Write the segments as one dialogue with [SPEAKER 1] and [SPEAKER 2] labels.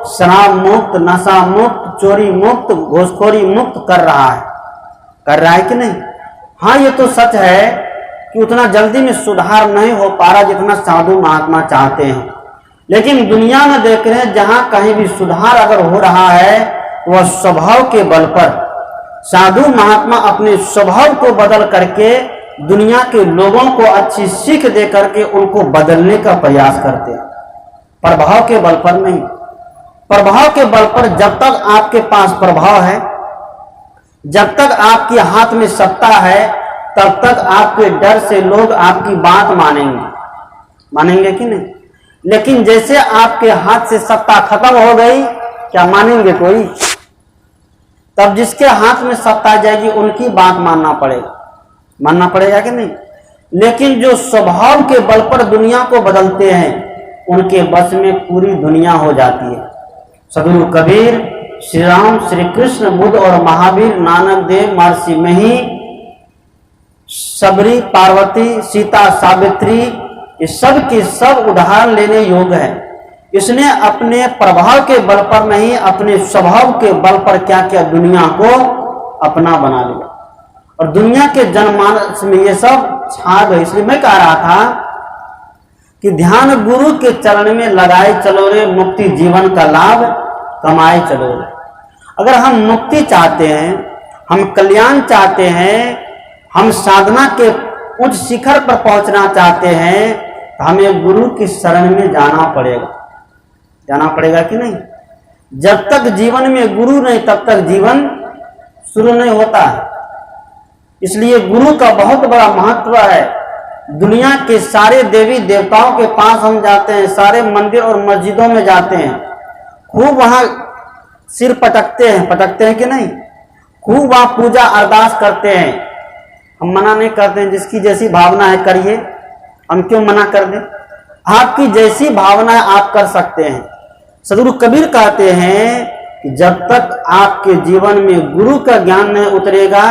[SPEAKER 1] शराब मुक्त, नशा मुक्त, चोरी मुक्त, घूसखोरी मुक्त कर रहा है कि नहीं? हाँ, ये तो सच है कि उतना जल्दी में सुधार नहीं हो पा रहा जितना साधु महात्मा चाहते हैं, लेकिन दुनिया में देख रहे हैं जहां कहीं भी सुधार अगर हो रहा है वह स्वभाव के बल पर। साधु महात्मा अपने स्वभाव को बदल करके दुनिया के लोगों को अच्छी सीख दे करके उनको बदलने का प्रयास करते हैं, प्रभाव के बल पर नहीं। प्रभाव के बल पर जब तक आपके पास प्रभाव है, जब तक आपके हाथ में सत्ता है, तब तक आपके डर से लोग आपकी बात मानेंगे कि नहीं? लेकिन जैसे आपके हाथ से सत्ता खत्म हो गई, क्या मानेंगे कोई? तब जिसके हाथ में सत्ता जाएगी उनकी बात मानना पड़ेगा कि नहीं? लेकिन जो स्वभाव के बल पर दुनिया को बदलते हैं उनके बस में पूरी दुनिया हो जाती है। सदगुरु कबीर, श्री राम, श्री कृष्ण, बुद्ध और महावीर, नानक देव, महर्षि मही, सबरी, पार्वती, सीता, सावित्री, ये सब के सब उदाहरण लेने योग्य है। इसने अपने प्रभाव के बल पर नहीं, अपने स्वभाव के बल पर क्या किया? दुनिया को अपना बना लिया और दुनिया के जनमानस में ये सब छा गए। इसलिए मैं कह रहा था कि ध्यान गुरु के चरण में लगाए चलो रे, मुक्ति जीवन का लाभ कमाए चलो रे। अगर हम मुक्ति चाहते हैं, हम कल्याण चाहते हैं, हम साधना के उच्च शिखर पर पहुंचना चाहते हैं, तो हमें गुरु की शरण में जाना पड़ेगा कि नहीं? जब तक जीवन में गुरु नहीं तब तक जीवन शुरू नहीं होता है। इसलिए गुरु का बहुत बड़ा महत्व है। दुनिया के सारे देवी देवताओं के पास हम जाते हैं, सारे मंदिर और मस्जिदों में जाते हैं, खूब वहां सिर पटकते हैं कि नहीं? खूब वहां पूजा अरदास करते हैं। हम मना नहीं करते हैं, जिसकी जैसी भावना है करिए, हम क्यों मना कर दें? आपकी जैसी भावना है आप कर सकते हैं। सदगुरु कबीर कहते हैं कि जब तक आपके जीवन में गुरु का ज्ञान नहीं उतरेगा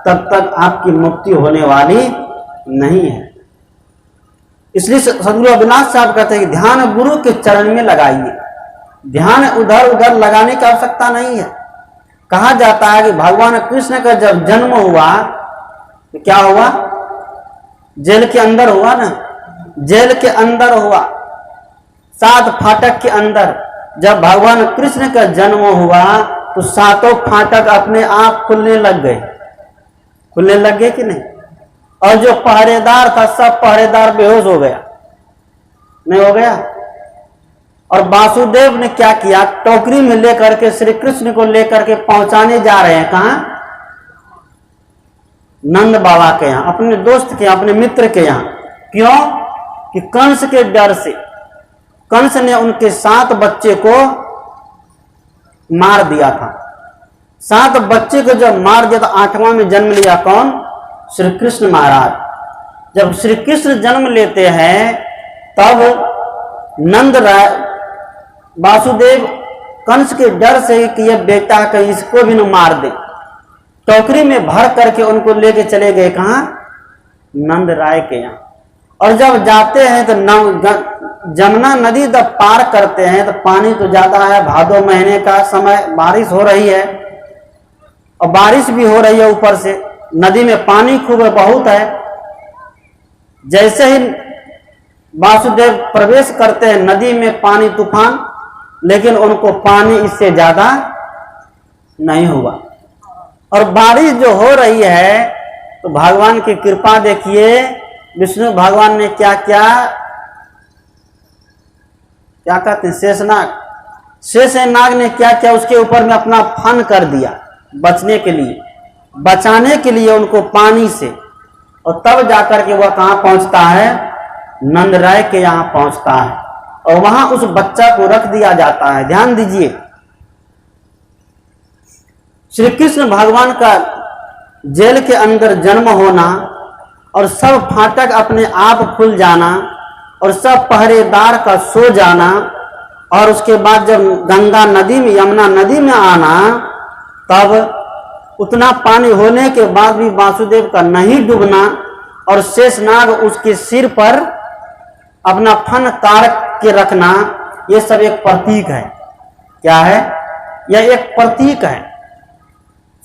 [SPEAKER 1] तब तक आपकी मुक्ति होने वाली नहीं है। इसलिए सदगुरु अविनाश साहब कहते हैं कि ध्यान गुरु के चरण में लगाइए। ध्यान उधर उधर लगाने की आवश्यकता नहीं है। कहा जाता है कि भगवान कृष्ण का जब जन्म हुआ तो क्या हुआ? जेल के अंदर हुआ ना, जेल के अंदर हुआ, 7 फाटक के अंदर। जब भगवान कृष्ण का जन्म हुआ तो 7 फाटक अपने आप खुलने लग गए कि नहीं? और जो पहरेदार था सब पहरेदार बेहोश हो गया, नहीं हो गया? और वासुदेव ने क्या किया? टोकरी में लेकर के श्री कृष्ण को लेकर के पहुंचाने जा रहे हैं। कहां? नंद बाबा के यहाँ, अपने दोस्त के, अपने मित्र के यहाँ। क्यों? कि कंस के डर से। कंस ने उनके 7 बच्चे को मार दिया था। 7 बच्चे को जब मार दिया तो 8वां में जन्म लिया कौन? श्री कृष्ण महाराज। जब श्री कृष्ण जन्म लेते हैं तब नंद राय वासुदेव कंस के डर से कि ये बेटा कहीं इसको भी न मार दे, टोकरी में भर करके उनको लेके चले गए। कहां? नंद राय के यहाँ। और जब जाते हैं तो जमुना नदी जब पार करते हैं तो पानी तो ज्यादा है, भादो महीने का समय, बारिश हो रही है और बारिश भी हो रही है, ऊपर से नदी में पानी खूब बहुत है। जैसे ही वासुदेव प्रवेश करते हैं नदी में, पानी तूफान, लेकिन उनको पानी इससे ज्यादा नहीं हुआ। और बारिश जो हो रही है तो भगवान की कृपा देखिए, विष्णु भगवान ने क्या कहते हैं, शेषनाग ने क्या किया? उसके ऊपर में अपना फन कर दिया बचाने के लिए उनको पानी से। और तब जाकर के वह कहां पहुंचता है? नंद राय के यहाँ पहुंचता है और वहां उस बच्चा को रख दिया जाता है। ध्यान दीजिए, श्री कृष्ण भगवान का जेल के अंदर जन्म होना और सब फाटक अपने आप खुल जाना और सब पहरेदार का सो जाना, और उसके बाद जब गंगा नदी में, यमुना नदी में आना, तब उतना पानी होने के बाद भी वासुदेव का नहीं डूबना और शेषनाग उसके सिर पर अपना फन तार के रखना, ये सब एक प्रतीक है। क्या है? यह एक प्रतीक है।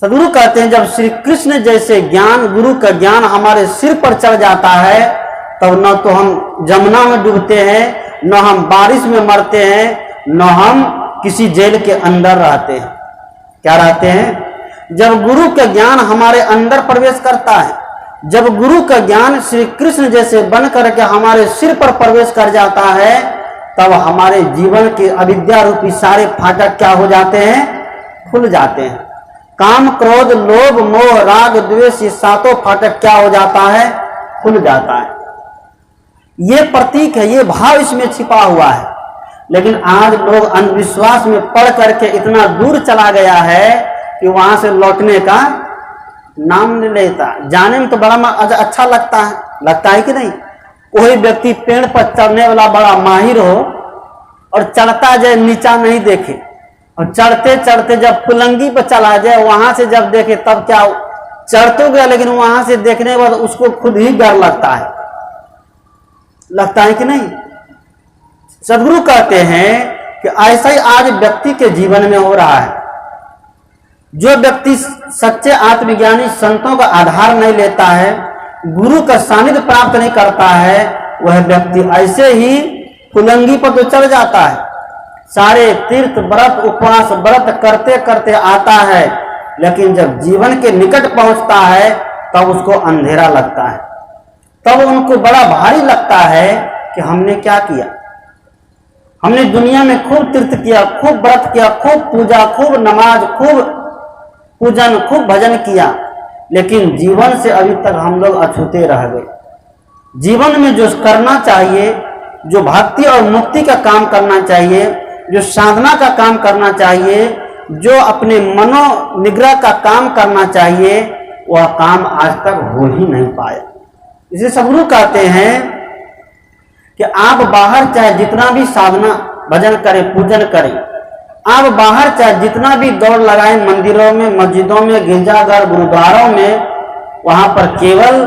[SPEAKER 1] सदगुरु कहते हैं जब श्री कृष्ण जैसे ज्ञान, गुरु का ज्ञान हमारे सिर पर चढ़ जाता है, तब न तो हम जमुना में डूबते हैं, न हम बारिश में मरते हैं, न हम किसी जेल के अंदर रहते हैं। क्या रहते हैं? जब गुरु का ज्ञान हमारे अंदर प्रवेश करता है, जब गुरु का ज्ञान श्री कृष्ण जैसे बन करके हमारे सिर पर प्रवेश कर जाता है, तब हमारे जीवन के अविद्या रूपी सारे फाटक क्या हो जाते हैं? खुल जाते हैं। काम, क्रोध, लोभ, मोह, राग, द्वेष, ये सातों फाटक क्या हो जाता है? खुल जाता है। ये प्रतीक है, ये भाव इसमें छिपा हुआ है। लेकिन आज लोग अंधविश्वास में पड़ करके इतना दूर चला गया है कि वहां से लौटने का नाम नहीं लेता। जाने में तो बड़ा अच्छा लगता है कि नहीं? कोई व्यक्ति पेड़ पर चढ़ने वाला बड़ा माहिर हो और चढ़ता जाए, नीचा नहीं देखे, और चढ़ते चढ़ते जब फुलंगी पर चला जाए, वहां से जब देखे तब क्या चढ़ तो गया, लेकिन वहां से देखने के बाद उसको खुद ही डर लगता है कि नहीं? सदगुरु कहते हैं कि ऐसा ही आज व्यक्ति के जीवन में हो रहा है। जो व्यक्ति सच्चे आत्मविज्ञानी संतों का आधार नहीं लेता है, गुरु का सानिध्य प्राप्त नहीं करता है, वह व्यक्ति ऐसे ही फुलंगी पर तो चढ़ जाता है। सारे तीर्थ, व्रत, उपवास, व्रत करते करते आता है, लेकिन जब जीवन के निकट पहुंचता है तब उसको अंधेरा लगता है। तब उनको बड़ा भारी लगता है कि हमने क्या किया। हमने दुनिया में खूब तीर्थ किया, खूब व्रत किया, खूब पूजा, खूब नमाज, खूब पूजन, खूब भजन किया, लेकिन जीवन से अभी तक हम लोग अछूते रह गए। जीवन में जो करना चाहिए, जो भक्ति और मुक्ति का काम करना चाहिए, जो साधना का काम करना चाहिए, जो अपने मनो निग्रह का काम करना चाहिए, वह काम आज तक हो ही नहीं पाया। इसे सदगुरु कहते हैं कि आप बाहर चाहे जितना भी साधना भजन करें, पूजन करें, आप बाहर चाहे जितना भी दौड़ लगाएं मंदिरों में, मस्जिदों में, गिरजाघर, गुरुद्वारों में, वहां पर केवल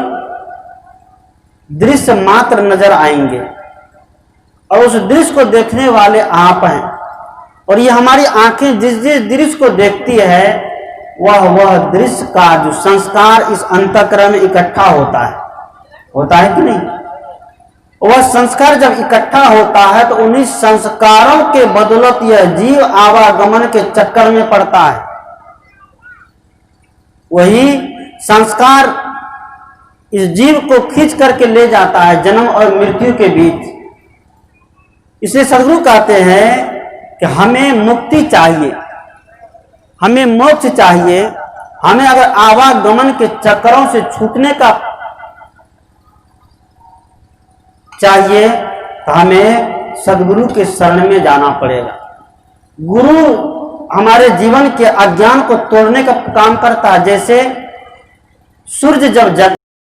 [SPEAKER 1] दृश्य मात्र नजर आएंगे और उस दृश्य को देखने वाले आप हैं। और ये हमारी आंखें जिस जिस दृश्य को देखती है, वह दृश्य का जो संस्कार इस अंतःकरण में इकट्ठा होता है कि नहीं? वह संस्कार जब इकट्ठा होता है तो उन्हीं संस्कारों के बदौलत यह जीव आवागमन के चक्कर में पड़ता है। वही संस्कार इस जीव को खींच करके ले जाता है जन्म और मृत्यु के बीच। इसलिए सदगुरु कहते हैं कि हमें मुक्ति चाहिए, हमें मोक्ष चाहिए। हमें अगर आवागमन के चक्करों से छूटने का चाहिए तो हमें सदगुरु के शरण में जाना पड़ेगा। गुरु हमारे जीवन के अज्ञान को तोड़ने का काम करता है। जैसे सूर्य जब